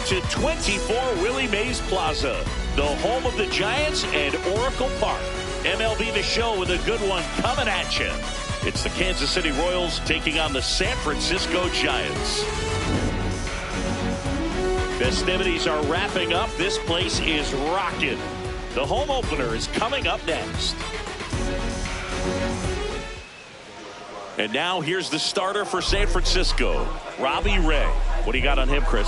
to 24 Willie Mays Plaza, the home of the Giants and Oracle Park. MLB The Show with a good one coming at you. It's the Kansas City Royals taking on the San Francisco Giants. Festivities are wrapping up. This place is rocking. The home opener is coming up next. And now here's the starter for San Francisco, Robbie Ray. What do you got on him, Chris?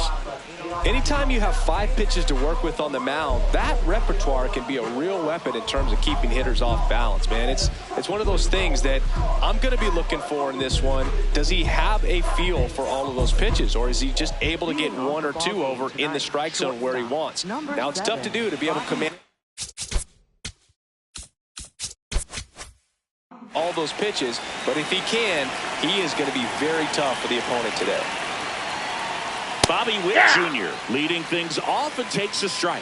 Anytime you have 5 pitches to work with on the mound, that repertoire can be a real weapon in terms of keeping hitters off balance, man. It's one of those things that I'm going to be looking for in this one. Does he have a feel for all of those pitches, or is he just able to get 1 or 2 over in the strike zone where he wants? Now, it's tough to do to be able to command all those pitches, but if he can, he is going to be very tough for the opponent today. Bobby Witt Jr. leading things off and takes a strike.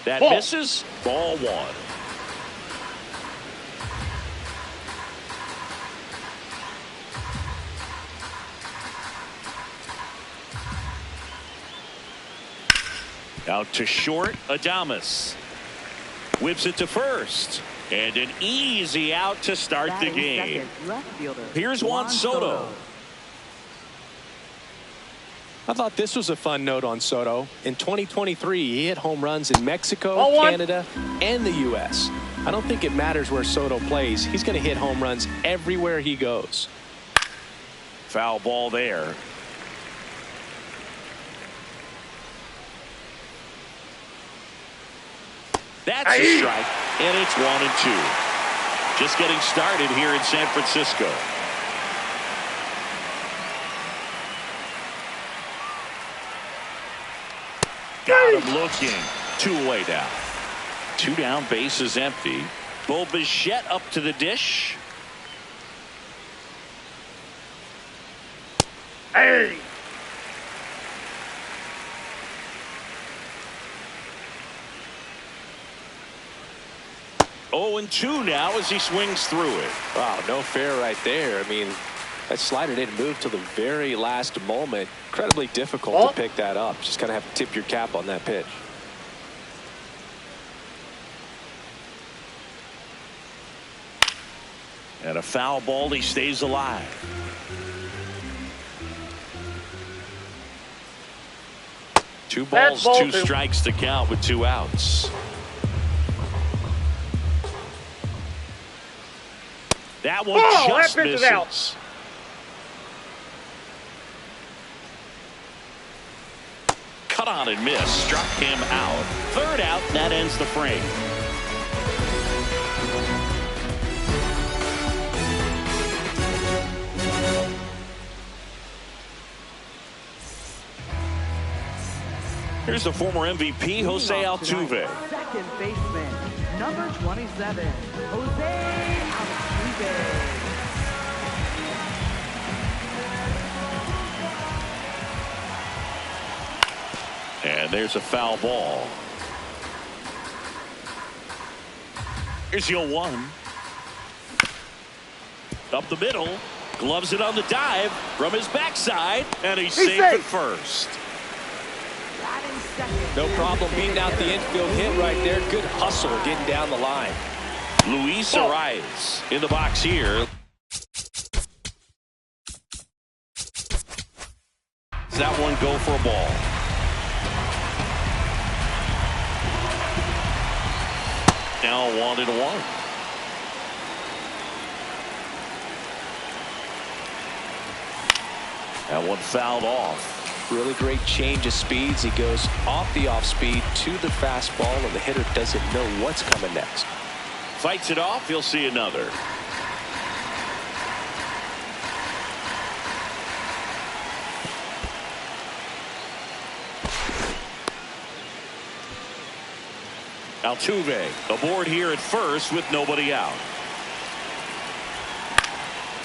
That misses. Ball 1. Out to short, Adames whips it to first, and an easy out to start the game. Here's Juan Soto. I thought this was a fun note on Soto. In 2023, he hit home runs in Mexico, Canada, and the U.S. I don't think it matters where Soto plays. He's going to hit home runs everywhere he goes. Foul ball there. That's a strike, and it's 1 and 2. Just getting started here in San Francisco. Got him looking. 2 away now. 2 down, base is empty. Bo Bichette up to the dish. Hey! 0-2 now as he swings through it. Wow, no fair right there. I mean, that slider didn't move till the very last moment. Incredibly difficult to pick that up. Just kind of have to tip your cap on that pitch. And a foul ball, he stays alive. Two balls, 2 strikes to count with 2 outs. That one just misses. Out. Cut on and miss. Struck him out. 3rd out. That ends the frame. Here's the former MVP, Jose Altuve. Second baseman, number 27, Jose Altuve. And there's a foul ball. Here's the 0-1. Up the middle. Gloves it on the dive from his backside. And he's safe at first. No problem beating out the infield hit right there. Good hustle getting down the line. Luis Arias in the box here. Does that one go for a ball? Now 1-1. That one fouled off. Really great change of speeds. He goes off the off speed to the fastball, and the hitter doesn't know what's coming next. Fights it off. He'll see another. Altuve aboard here at first with nobody out.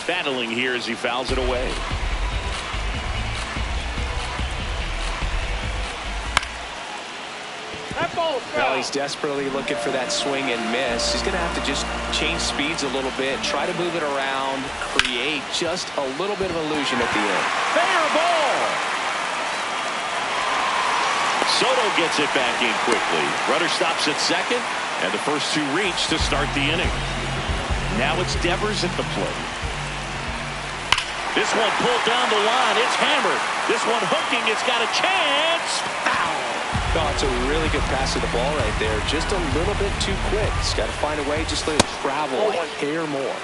Battling here as he fouls it away. Well, he's desperately looking for that swing and miss. He's going to have to just change speeds a little bit, try to move it around, create just a little bit of illusion at the end. Fair ball. Soto gets it back in quickly. Runner stops at second, and the first two reach to start the inning. Now it's Devers at the plate. This one pulled down the line. It's hammered. This one hooking. It's got a chance. Foul. Oh, it's a really good pass of the ball right there. Just a little bit too quick. He's got to find a way, just let it travel a hair more.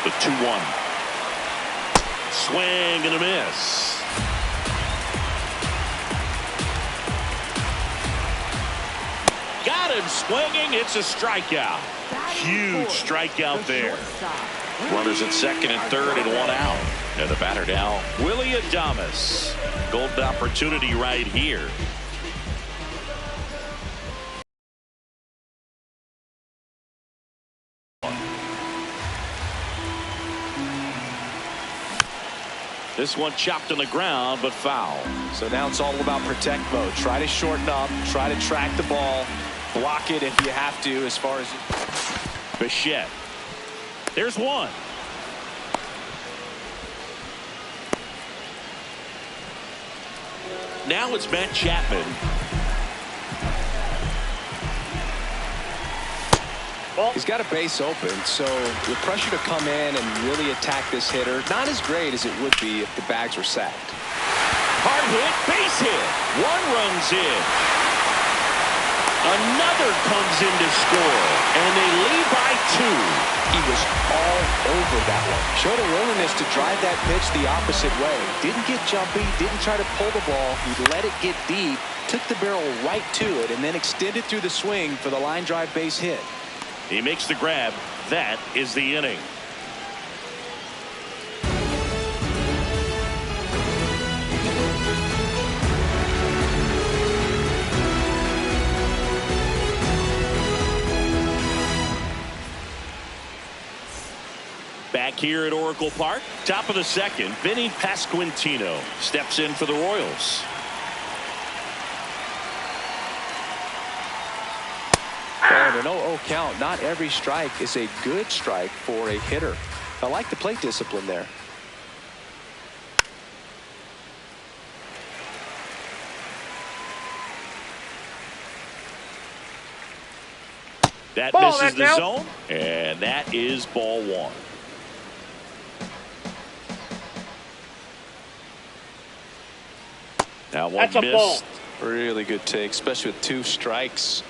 The 2-1. Swing and a miss. Got him swinging. It's a strikeout. Huge strikeout there. Runners at second and third and one out. And the batter now, Willy Adames. Golden opportunity right here. This one chopped on the ground, but foul. So now it's all about protect mode. Try to shorten up, try to track the ball, block it if you have to as far as... Bichette. There's one. Now it's Matt Chapman. He's got a base open, so the pressure to come in and really attack this hitter, not as great as it would be if the bags were sacked. Hard hit, base hit. One runs in. Another comes in to score, and they lead by 2. He was all over that one. Showed a willingness to drive that pitch the opposite way. Didn't get jumpy, didn't try to pull the ball. He let it get deep, took the barrel right to it, and then extended through the swing for the line drive base hit. He makes the grab. That is the inning. Back here at Oracle Park, top of the second, Vinny Pasquantino steps in for the Royals. And an 0-0 count. Not every strike is a good strike for a hitter. I like the plate discipline there. That misses the zone, and that is ball 1. That one That's a ball. missed. Really good take, especially with 2 strikes.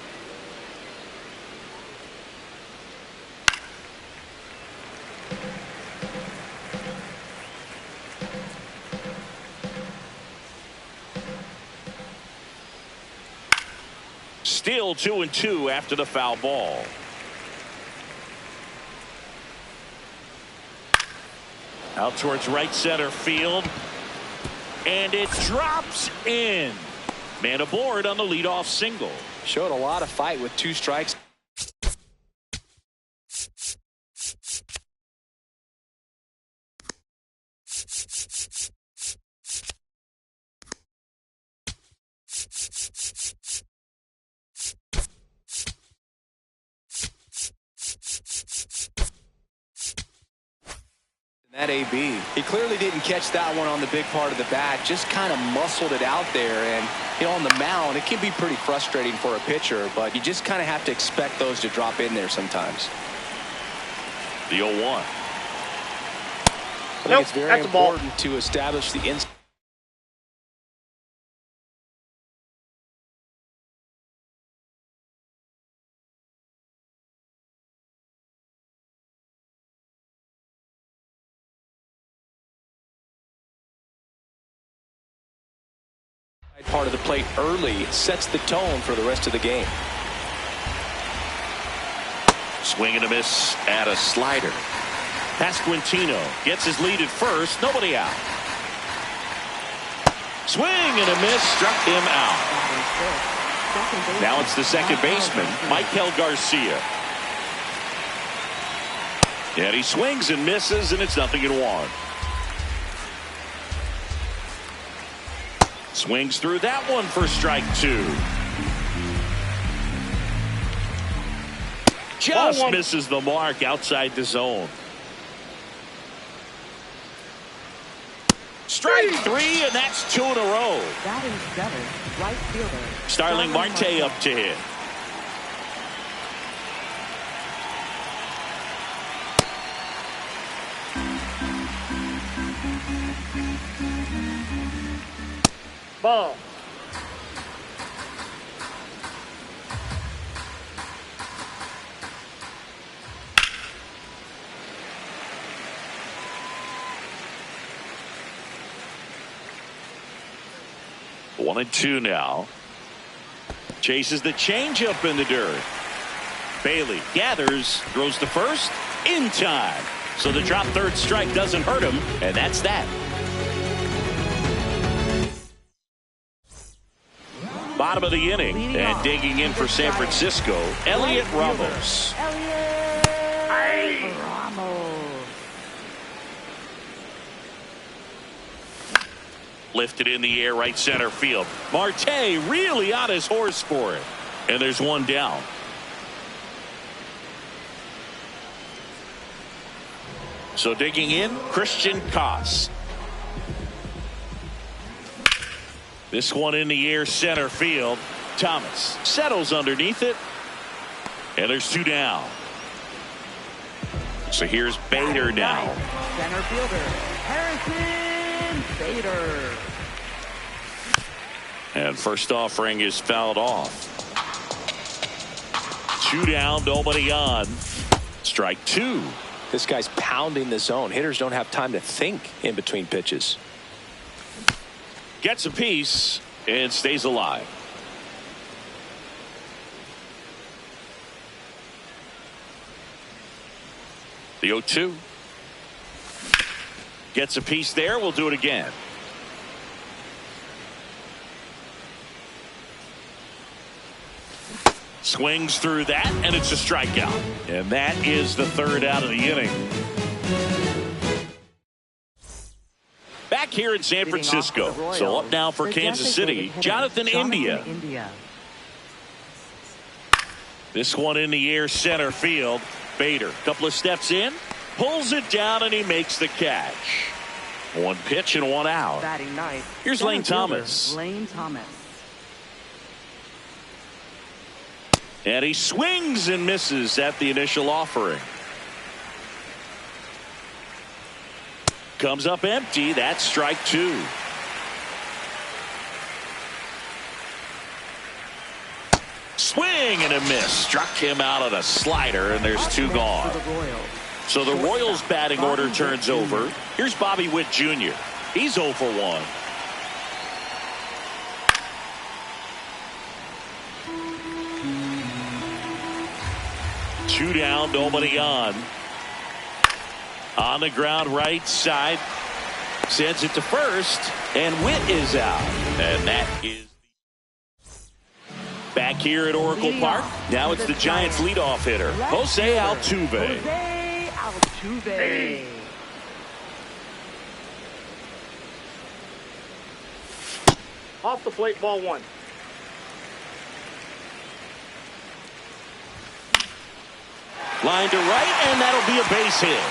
Still 2-2 after the foul ball. Out towards right center field. And it drops in. Man aboard on the leadoff single. Showed a lot of fight with 2 strikes. That AB, he clearly didn't catch that one on the big part of the bat, just kind of muscled it out there. And you know, on the mound, it can be pretty frustrating for a pitcher, but you just kind of have to expect those to drop in there sometimes. The 0-1. I think it's very important to establish the inside. Part of the plate early sets the tone for the rest of the game. Swing and a miss at a slider. Pasquantino gets his lead at first. Nobody out. Swing and a miss struck him out. Now it's the second baseman, Michael Garcia. And he swings and misses, and it's 0-1. Swings through that one for strike 2. Just misses the mark outside the zone. Strike 3, and that's 2 in a row. Batting seventh, right fielder Starling Marte up to hit. Ball. One and two now. Chases the changeup in the dirt. Bailey gathers, throws to first in time. So the drop third strike doesn't hurt him, and that's that. Bottom of the inning, and digging in for San Francisco, Elliot Ramos. Lifted in the air, right center field. Marte really on his horse for it. And there's one down. So digging in, Christian Koss. This one in the air, center field. Thomas settles underneath it. And there's two down. So here's Bader now. Center fielder, Harrison Bader. And first offering is fouled off. Two down, nobody on. Strike two. This guy's pounding the zone. Hitters don't have time to think in between pitches. Gets a piece and stays alive. The 0-2. Gets a piece there. We'll do it again. Swings through that, and it's a strikeout. And that is the third out of the inning. Back here in San Francisco. So up now for Kansas City, Jonathan India. This one in the air, center field. Bader, couple of steps in, pulls it down, and he makes the catch. One pitch and one out. Here's Lane Thomas. And he swings and misses at the initial offering. Comes up empty. That's strike two. Swing and a miss. Struck him out on a slider, and there's two gone. So the Royals batting order turns over. Here's Bobby Witt Jr. He's 0 for 1. Two down, nobody on. On the ground, right side. Sends it to first, and Witt is out. And that is back here at Oracle Park. Now it's the Giants' leadoff hitter, Jose Altuve. Off the plate, ball one. Line to right, and that'll be a base hit.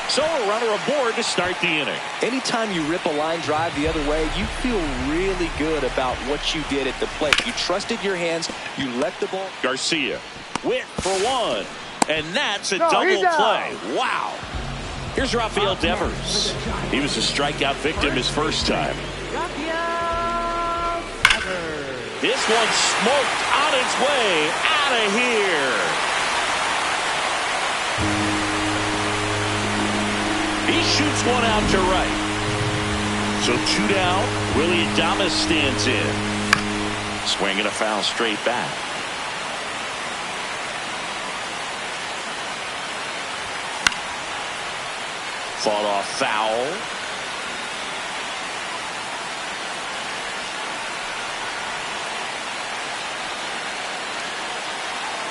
So a runner aboard to start the inning. Anytime you rip a line drive the other way, you feel really good about what you did at the plate. You trusted your hands. You let the ball. Garcia, Witt for one. And that's a double play. Wow. Here's Rafael Devers. He was a strikeout victim his first time. This one smoked on its way out of here. He shoots one out to right. So two down. Willie Adames stands in. Swinging a foul straight back. Fought off foul.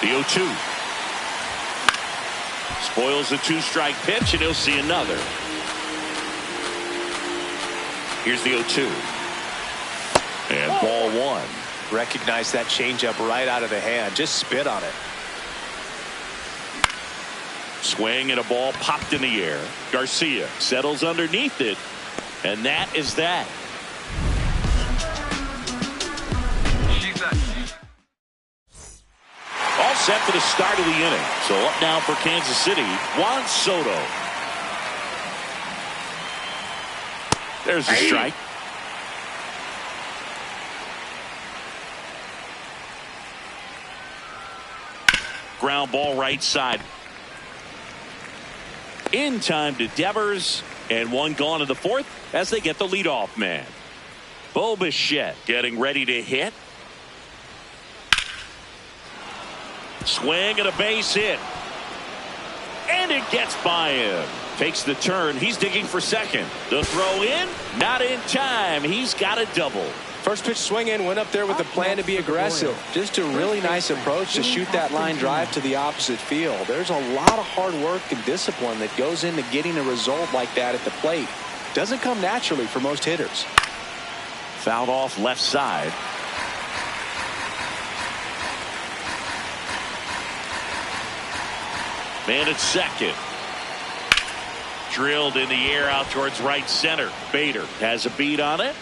The 0-2. Spoils the 2-strike pitch, and he'll see another. Here's the 0-2. And ball one. Recognize that changeup right out of the hand. Just spit on it. Swing and a ball popped in the air. Garcia settles underneath it, and that is that. All set for the start of the inning. So up now for Kansas City, Juan Soto. There's the strike. Ground ball right side. In time to Devers, and one gone in the fourth as they get the leadoff man. Bo Bichette getting ready to hit. Swing and a base hit. And it gets by him. Takes the turn. He's digging for second. The throw in, not in time. He's got a double. First pitch swing in, went up there with the plan to be aggressive. Just a really nice approach to shoot that line drive to the opposite field. There's a lot of hard work and discipline that goes into getting a result like that at the plate. Doesn't come naturally for most hitters. Fouled off left side. Man at second. Drilled in the air out towards right center. Bader has a beat on it.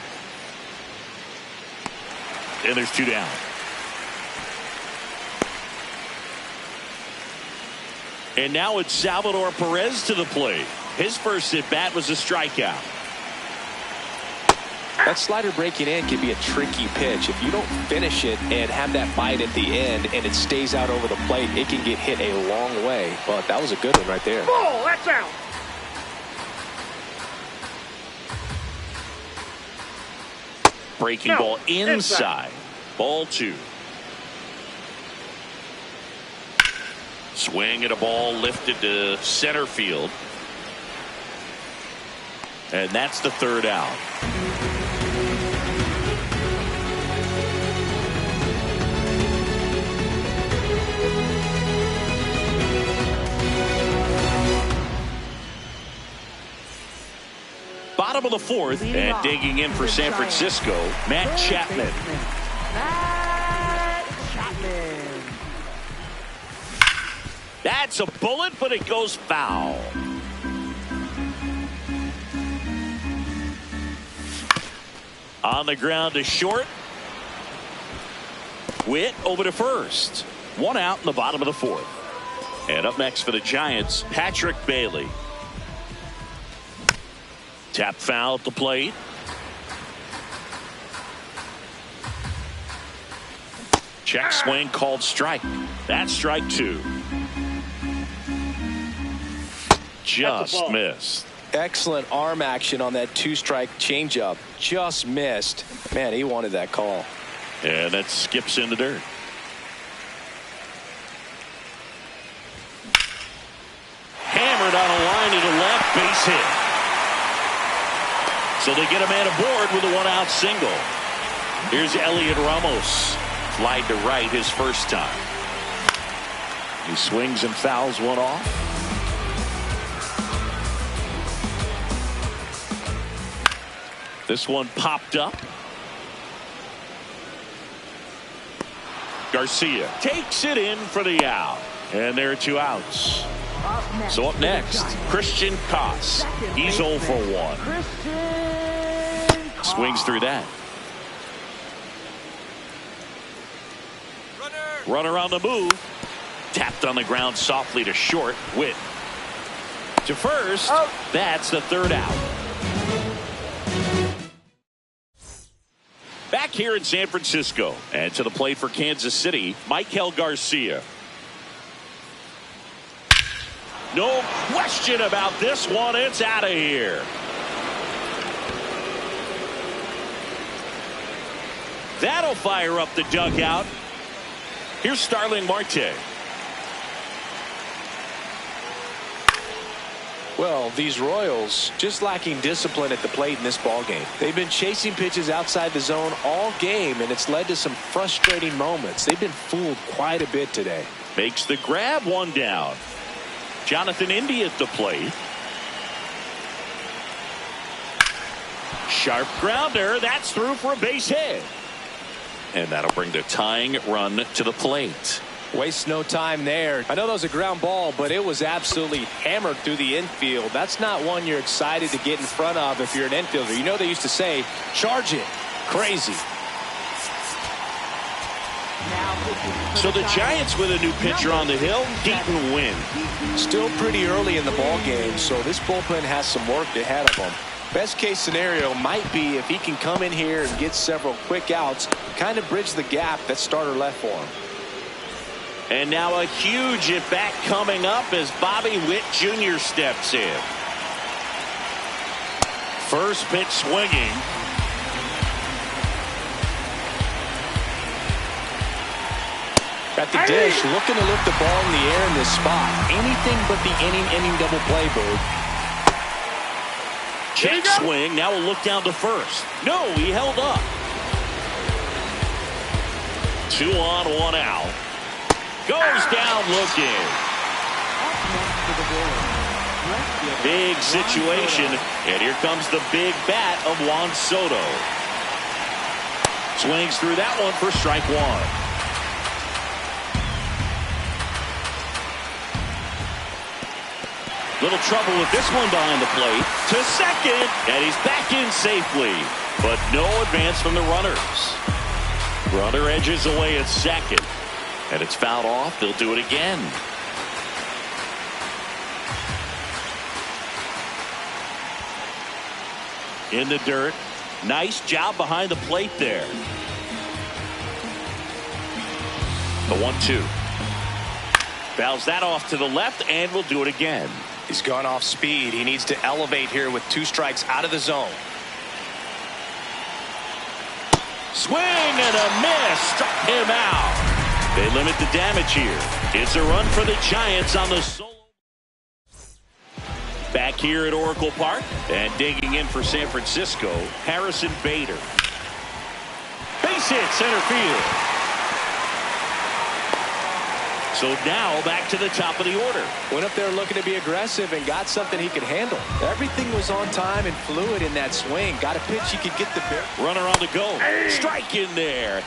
And there's two down. And now it's Salvador Perez to the plate. His first at bat was a strikeout. That slider breaking in can be a tricky pitch. If you don't finish it and have that bite at the end and it stays out over the plate, it can get hit a long way. But that was a good one right there. Ball, that's out. Breaking ball inside. Ball two. Swing at a ball lifted to center field. And that's the third out. Bottom of the fourth, and digging in for San Francisco, Matt Chapman. Matt Chapman. That's a bullet, but it goes foul. On the ground to short. Witt over to first. One out in the bottom of the fourth. And up next for the Giants, Patrick Bailey. Tap foul at the plate. Check swing called strike. That's strike two. Just missed. Excellent arm action on that two-strike changeup. Just missed. Man, he wanted that call. And that skips in the dirt. Hammered on a line to the left, base hit. So they get a man aboard with a one-out single. Here's Elliot Ramos. Slide to right his first time. He swings and fouls one off. This one popped up. Garcia takes it in for the out. And there are two outs. So up next, Christian Koss. He's 0 for 1. Swings through that. Runner on the move. Tapped on the ground softly to short. Witt to first. That's the third out. Back here in San Francisco. And to the plate for Kansas City, Maikel Garcia. No question about this one. It's out of here. That'll fire up the dugout. Here's Starling Marte. Well, these Royals just lacking discipline at the plate in this ball game. They've been chasing pitches outside the zone all game, and it's led to some frustrating moments. They've been fooled quite a bit today. Makes the grab, one down. Jonathan India at the plate. Sharp grounder. That's through for a base hit. And that'll bring the tying run to the plate. Waste no time there. I know that was a ground ball, but it was absolutely hammered through the infield. That's not one you're excited to get in front of if you're an infielder. You know they used to say, charge it. Crazy. So the Giants with a new pitcher on the hill, Deaton Winn. Still pretty early in the ball game, so this bullpen has some work ahead of them. Best case scenario might be if he can come in here and get several quick outs, kind of bridge the gap that starter left for him. And now a huge at-bat coming up as Bobby Witt Jr. steps in. First pitch swinging. At the dish, looking to lift the ball in the air in this spot. Anything but the inning double play, Bird. Check swing. Now we'll look down to first. No, he held up. 2 on, 1 out. Goes down looking. Big situation. And here comes the big bat of Juan Soto. Swings through that one for strike 1. Little trouble with this one behind the plate. To second. And he's back in safely. But no advance from the runners. Runner edges away at second. And it's fouled off. They'll do it again. In the dirt. Nice job behind the plate there. The 1-2. Fouls that off to the left, and we'll do it again. He's gone off speed. He needs to elevate here with 2 strikes out of the zone. Swing and a miss. Struck him out. They limit the damage here. It's a run for the Giants on the solo. Back here at Oracle Park, and digging in for San Francisco, Harrison Bader. Base hit center field. So now back to the top of the order. Went up there looking to be aggressive and got something he could handle. Everything was on time and fluid in that swing. Got a pitch he could get the bear. Runner on the go. Strike in there.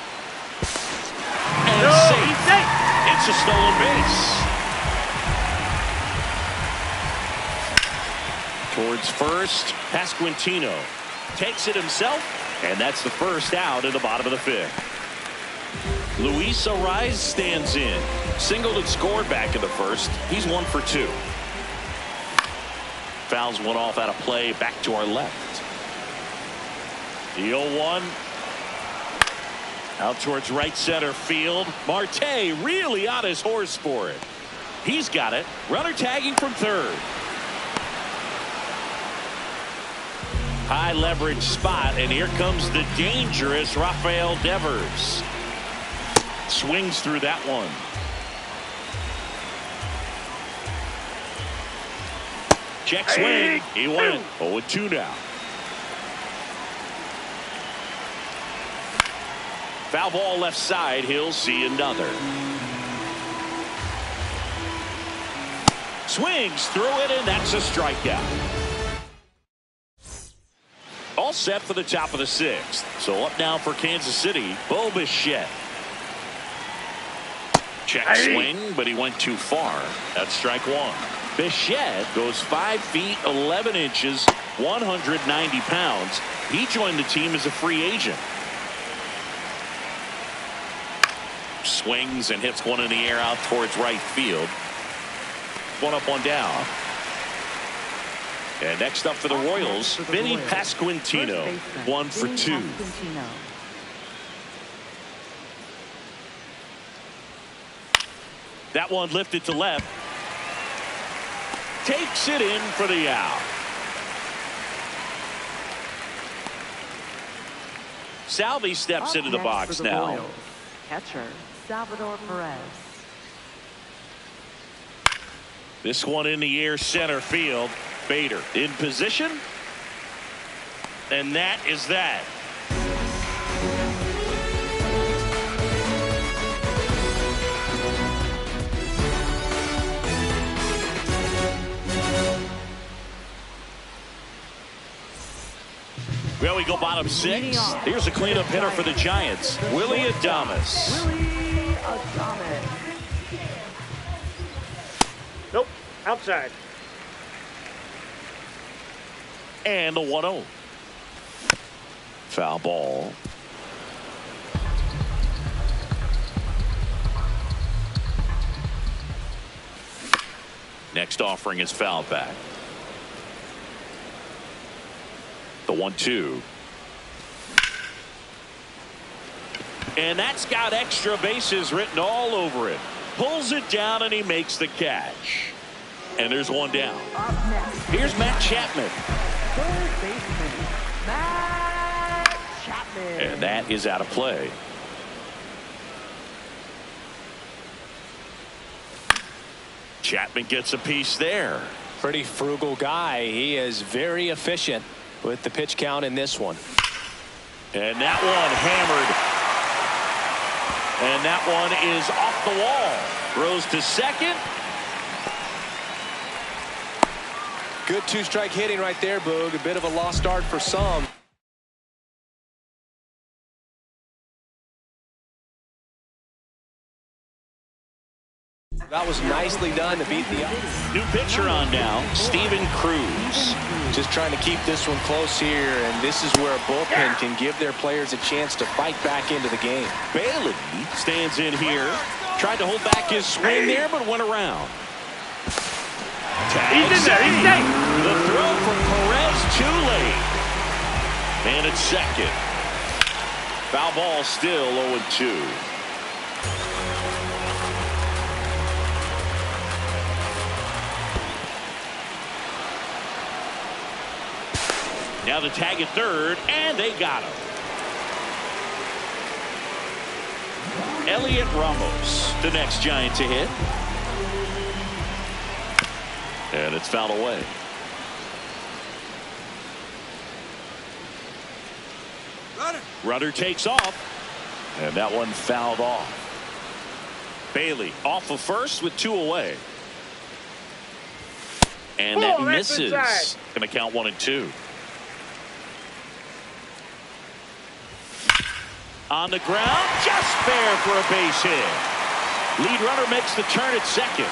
And safe. It's a stolen base. Towards first, Pasquantino takes it himself, and that's the first out in the bottom of the 5th. Luis Arraez stands in. Singled and scored back in the first. He's 1 for 2. Fouls one off out of play back to our left. The 0-1. Out towards right center field. Marte really on his horse for it. He's got it. Runner tagging from third. High leverage spot, and here comes the dangerous Rafael Devers. Swings through that one. Check swing. He went 0-2 now. Foul ball left side. He'll see another. Swings through it, and that's a strikeout. All set for the top of the 6th. So up now for Kansas City, Bo Bichette. Check swing, but he went too far. That's strike 1. Bichette goes 5 feet 11 inches, 190 pounds. He joined the team as a free agent. Swings and hits one in the air out towards right field. 1 up, 1 down. And next up for the Royals, Vinny Pasquantino, 1 for 2. That one lifted to left. Takes it in for the out. Salvi steps into the box now. Royals, catcher Salvador Perez. This one in the air center field. Bader in position. And that is that. Well, we go bottom 6. Here's a cleanup hitter for the Giants, Willy Adames. Willy Adames. Nope. Outside. And the 1-0. Foul ball. Next offering is foul back. The 1-2. And that's got extra bases written all over it. Pulls it down and he makes the catch. And there's one down. Up next. Here's Matt Chapman. Third baseman, Matt Chapman. And that is out of play. Chapman gets a piece there. Pretty frugal guy. He is very efficient with the pitch count in this one. And that one hammered. And that one is off the wall. Throws to second. Good two-strike hitting right there, Boog. A bit of a lost start for some. That was nicely done to beat the New pitcher on now, Steven Cruz. Just trying to keep this one close here, and this is where a bullpen can give their players a chance to fight back into the game. Bailey stands in here. Tried to hold back his swing there, but went around. He's in there. He's safe. The throw from Perez too late. And it's second. Foul ball still 0-2. Now the tag at third, and they got him. Elliot Ramos, the next Giant to hit. And it's fouled away. Runner takes off. And that one fouled off. Bailey off of first with 2 away. And that misses. Going to count 1 and 2. On the ground, just fair for a base hit. Lead runner makes the turn at second.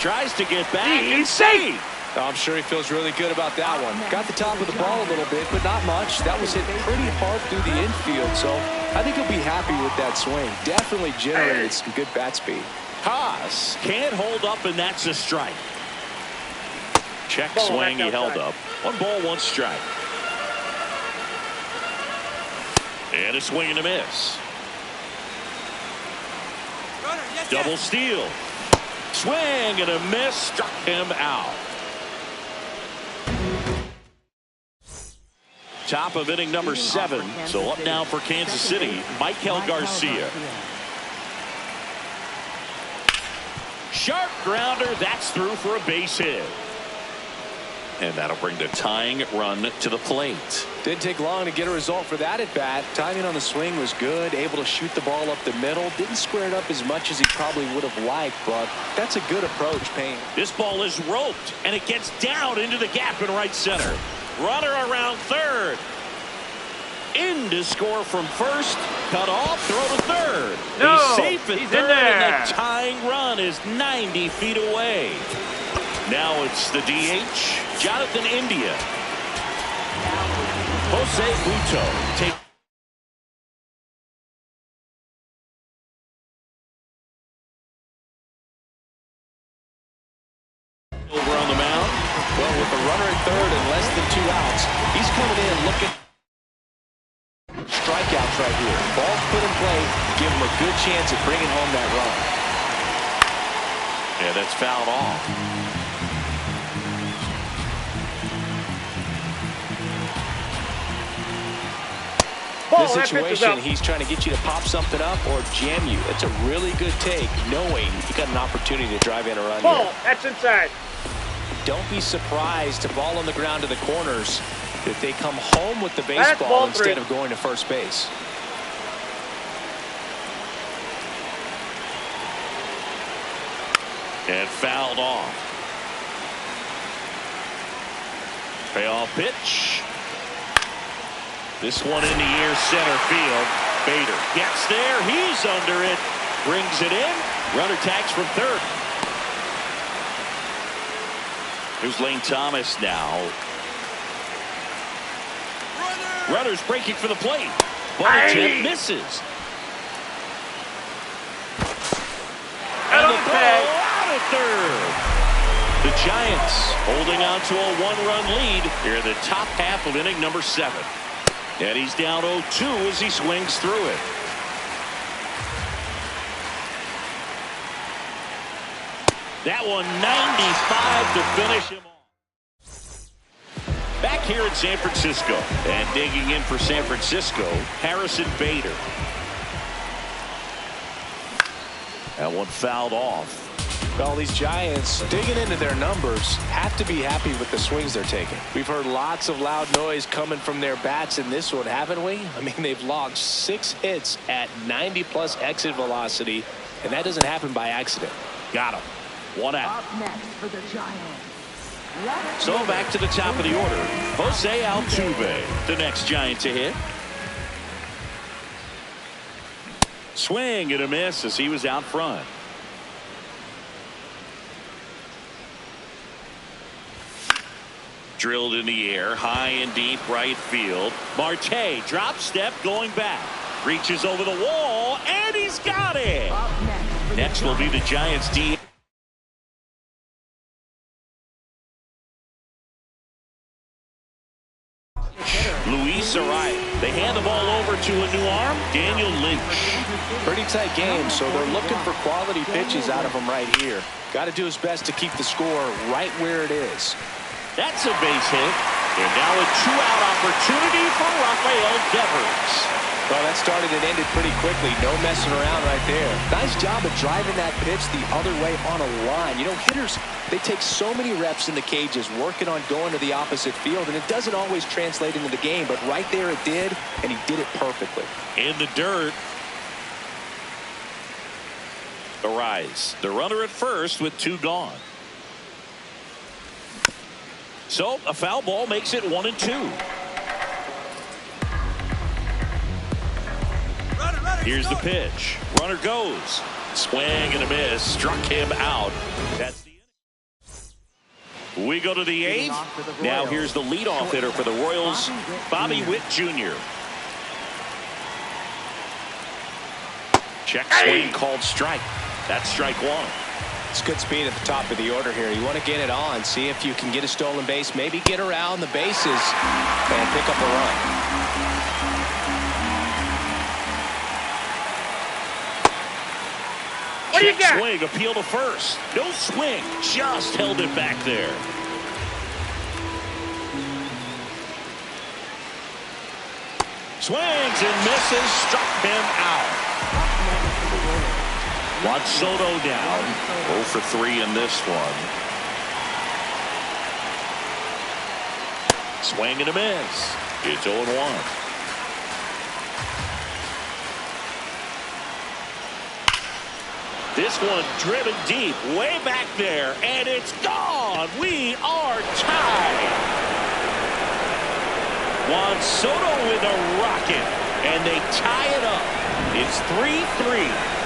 Tries to get back. He's safe. I'm sure he feels really good about that one. Got the top of the ball a little bit, but not much. That was hit pretty hard through the infield, so I think he'll be happy with that swing. Definitely generated some good bat speed. Haas can't hold up, and that's a strike. Check swing, he held up. 1 ball, 1 strike. And a swing and a miss. Double steal. Swing and a miss. Struck him out. Top of inning number 7. So up now for Kansas City, Michael Garcia. Sharp grounder. That's through for a base hit. And that'll bring the tying run to the plate. Didn't take long to get a result for that at bat. Timing on the swing was good. Able to shoot the ball up the middle. Didn't square it up as much as he probably would have liked, but that's a good approach, Payne. This ball is roped, and it gets down into the gap in right center. Runner around third. In to score from first. Cut off, throw to third. No, he's safe at he's third, in there. and the tying run is 90 feet away. Now it's the DH, Jonathan India. Jose Buto take over on the mound. Well, with a runner at third and less than 2 outs, he's coming in looking. Strikeouts right here. Ball's put in play. Give him a good chance at bringing home that run. Yeah, that's fouled off. This situation, he's trying to get you to pop something up or jam you. It's a really good take, knowing you got an opportunity to drive in a run Ball. here. That's inside. Don't be surprised to ball on the ground to the corners if they come home with the That's baseball ball instead 3. of going to first base. And fouled off. Payoff pitch. This one in the air, center field. Bader gets there. He's under it. Brings it in. Runner tags from third. Here's Lane Thomas now. Runner's breaking for the plate. But attempt misses. And the throw out at third. The Giants holding on to a one-run lead here in the top half of inning number 7. And he's down 0-2 as he swings through it. That one 95 to finish him off. Back here in San Francisco, and digging in for San Francisco, Harrison Bader. That one fouled off. Well, these Giants, digging into their numbers, have to be happy with the swings they're taking. We've heard lots of loud noise coming from their bats in this one, haven't we? I mean, they've logged 6 hits at 90-plus exit velocity, and that doesn't happen by accident. Got him. 1 out. Up next for the Giants. So back to the top of the order. Jose Altuve, the next Giant to hit. Swing and a miss as he was out front. Drilled in the air, high and deep right field. Marte, drop step, going back. Reaches over the wall, and he's got it. Up Next will be the Giants' D. Luis Arraez. They hand the ball over to a new arm, Daniel Lynch. Pretty tight game, so they're looking for quality pitches out of him right here. Got to do his best to keep the score right where it is. That's a base hit. And now a 2-out opportunity for Rafael Devers. Well, that started and ended pretty quickly. No messing around right there. Nice job of driving that pitch the other way on a line. You know, hitters, they take so many reps in the cages working on going to the opposite field, and it doesn't always translate into the game, but right there it did, and he did it perfectly. In the dirt. Arraez, the runner at first with 2 gone. So a foul ball makes it 1-2. Here's the pitch. Runner goes. Swing and a miss. Struck him out. That's the inning. We go to the 8th. Now here's the leadoff hitter for the Royals, Bobby Witt Jr. Check swing called strike. That's strike 1. It's good speed at the top of the order here. You want to get it on, see if you can get a stolen base, maybe get around the bases and pick up a run. What do you got? Swing, appeal to first. No swing, just held it back there. Swings and misses, struck him out. Juan Soto down, 0 for 3 in this one. Swing and a miss. It's 0-1. This one driven deep, way back there, and it's gone. We are tied. Juan Soto with a rocket, and they tie it up. It's 3-3.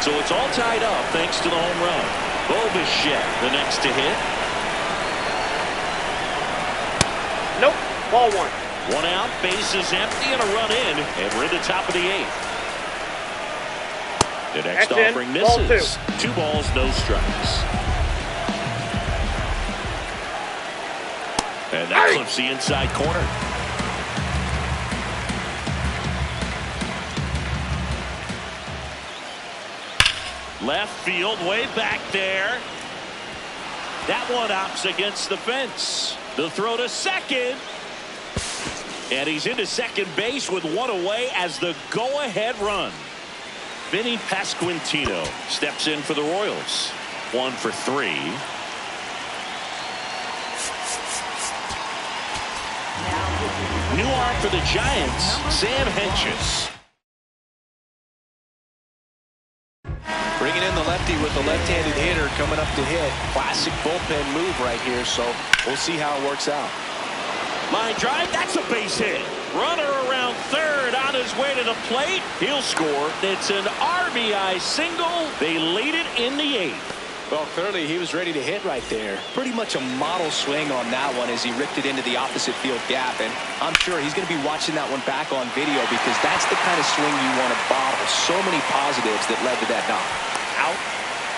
So it's all tied up thanks to the home run. Bo Bichette, the next to hit. Nope. Ball 1. 1 out, bases empty, and a run in, and we're in the top of the 8th. The next That's offering in. Ball misses. 2 balls, no strikes. And that clips the inside corner. Left field, way back there. That one opts against the fence. The throw to second. And he's into second base with 1 away as the go-ahead run. Vinny Pasquantino steps in for the Royals. 1 for 3. New arm for the Giants, Sam Hentges. Bringing in the lefty with the left-handed hitter coming up to hit. Classic bullpen move right here, so we'll see how it works out. Line drive, that's a base hit. Runner around third on his way to the plate. He'll score. It's an RBI single. They lead it in the 8th. Well, clearly he was ready to hit right there. Pretty much a model swing on that one as he ripped it into the opposite field gap. And I'm sure he's going to be watching that one back on video because that's the kind of swing you want to bottle. So many positives that led to that knock. Out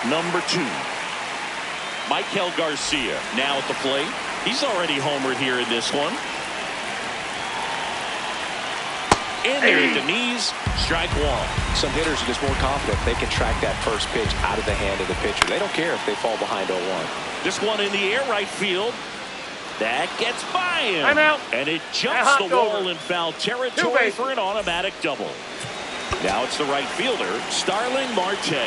number 2. Michael Garcia now at the plate. He's already homered here in this one. In there at the knees, strike 1. Some hitters are just more confident they can track that first pitch out of the hand of the pitcher. They don't care if they fall behind 0-1. This one in the air, right field. That gets by him. I'm out. And it jumps the wall in foul territory for an automatic double. Now it's the right fielder, Starling Marte.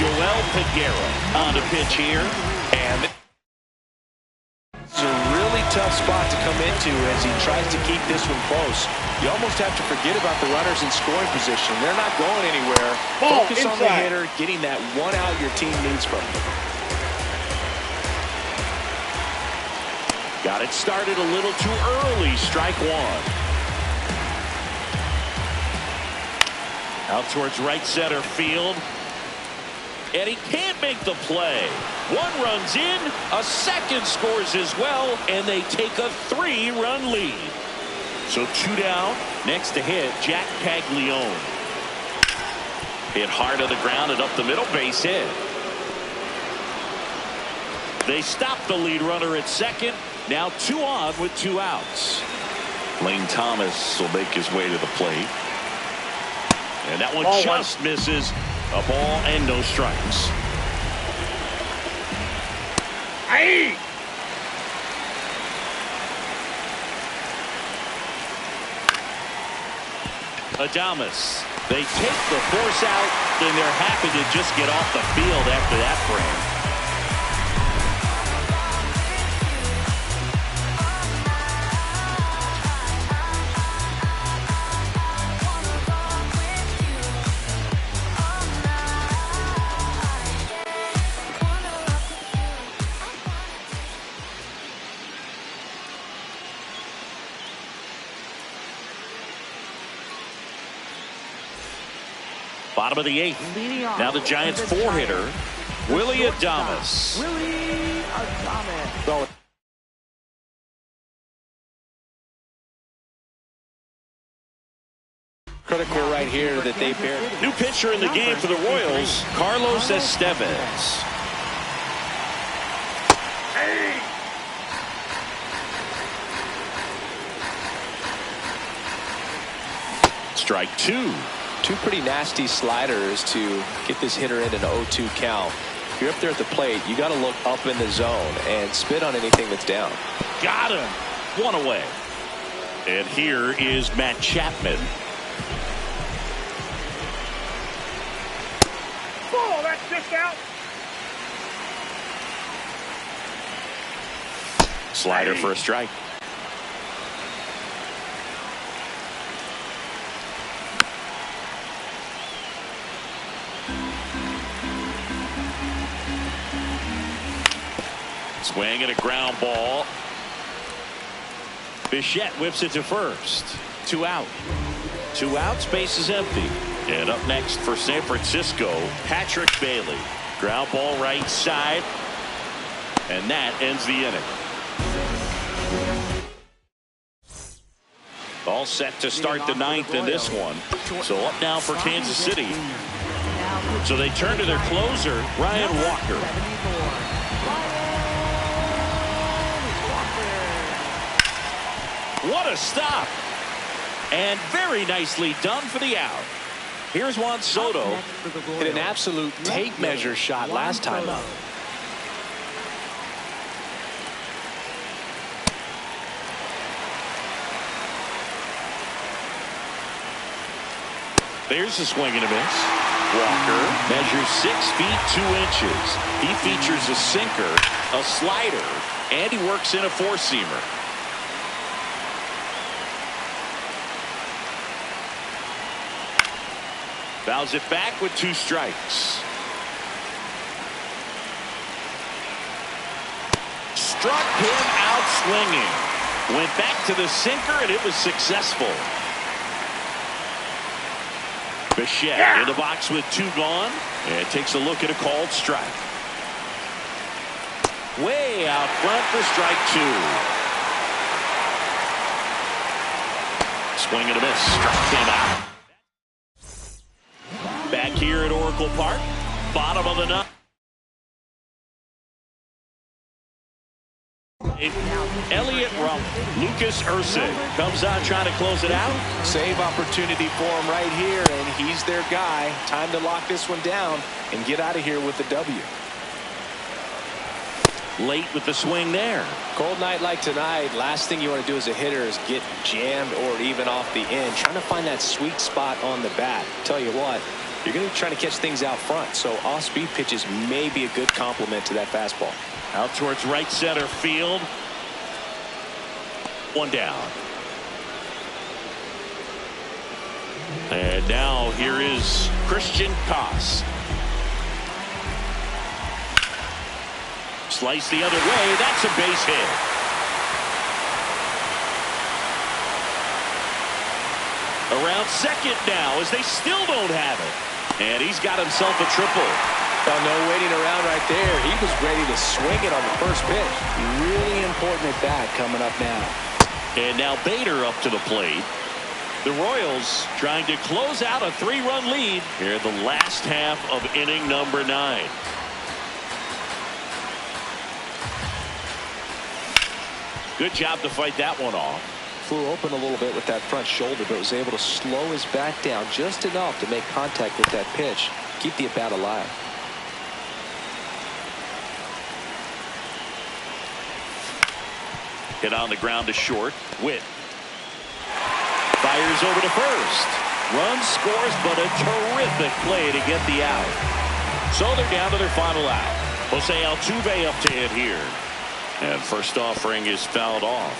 Joel Peguero on the pitch here. And it's a really tough spot to come into as he tries to keep this one close. You almost have to forget about the runners in scoring position. They're not going anywhere. Ball Focus inside. on the hitter, getting that one out your team needs from him. Got it started a little too early. Strike 1. Out towards right center field. And he can't make the play. One runs in, a second scores as well, and they take a 3-run lead. So 2 down. Next to hit, Jack Paglione. Hit hard on the ground and up the middle, base hit. They stop the lead runner at second. Now 2 on with 2 outs. Lane Thomas will make his way to the plate. And that one just misses. A ball and no strikes. Hey! Adames. They take the force out, and they're happy to just get off the field after that frame. Bottom of the 8th. Now the Giants 4-hitter, Willy Adames. Willy Adames. Critical right here that they bear. New pitcher in the game for the Royals, Carlos Estevez. Strike 2. 2 pretty nasty sliders to get this hitter in an 0-2 count. If you're up there at the plate, you got to look up in the zone and spit on anything that's down. Got him. 1 away. And here is Matt Chapman. Ball, that's just out. Slider for a strike. Swing and a ground ball. Bichette whips it to first. 2 out. 2 outs, base is empty. And up next for San Francisco, Patrick Bailey. Ground ball right side. And that ends the inning. All set to start the 9th in this one. So up now for Kansas City. So they turn to their closer, Ryan Walker. What a stop. And very nicely done for the out. Here's Juan Soto. Hit an absolute tape measure shot last time up. There's a swing and a miss. Walker measures 6 feet 2 inches. He features a sinker, a slider, and he works in a four-seamer. Fouls it back with 2 strikes. Struck him out swinging. Went back to the sinker, and it was successful. Bichette in the box with 2 gone, and takes a look at a called strike. Way out front for strike 2. Swing and a miss. Struck him out. Back here at Oracle Park, bottom of the 9th. Elliott Rump, Lucas Erceg comes out trying to close it out. Save opportunity for him right here, and he's their guy. Time to lock this one down and get out of here with the W. Late with the swing there. Cold night like tonight, last thing you want to do as a hitter is get jammed or even off the end. Trying to find that sweet spot on the bat. Tell you what, you're going to be trying to catch things out front, so off-speed pitches may be a good complement to that fastball. Out towards right center field. 1 down. And now here is Christian Koss. Slice the other way. That's a base hit. Around second now as they still don't have it. And he's got himself a triple. Oh, no waiting around right there. He was ready to swing it on the first pitch. Really important at bat coming up now. And now Bader up to the plate. The Royals trying to close out a 3-run lead here in the last half of inning number 9. Good job to fight that one off. Flew open a little bit with that front shoulder, but was able to slow his back down just enough to make contact with that pitch. Keep the at-bat alive. Hit on the ground to short. Witt fires over to first. Run scores, but a terrific play to get the out. So they're down to their final out. Jose Altuve up to hit here. And first offering is fouled off.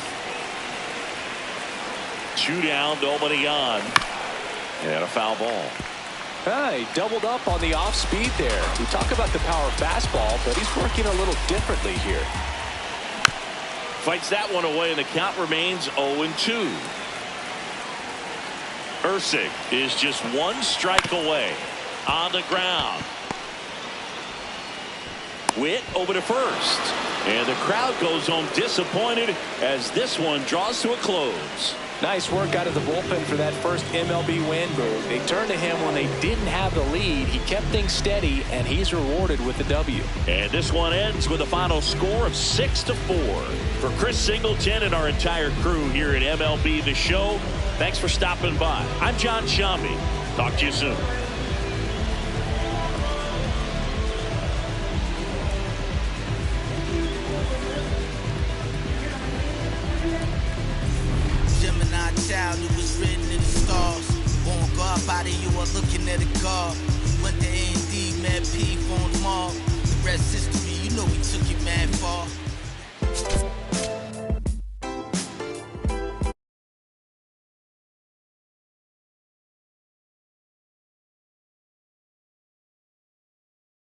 2 down, nobody on. And a foul ball. He doubled up on the off speed there. We talk about the power fastball, but he's working a little differently here. Fights that one away, and the count remains 0-2. Erceg is just 1 strike away. On the ground. Witt over to first. And the crowd goes home disappointed as this one draws to a close. Nice work out of the bullpen for that first MLB win, Boo. They turned to him when they didn't have the lead. He kept things steady, and he's rewarded with the W. And this one ends with a final score of 6-4. For Chris Singleton and our entire crew here at MLB The Show, thanks for stopping by. I'm John Shambi. Talk to you soon. Child, it was written in the stars. Born God body, you are looking at a car. Went to A&D, Mad P, phone them all. The rest history, you know we took it mad far.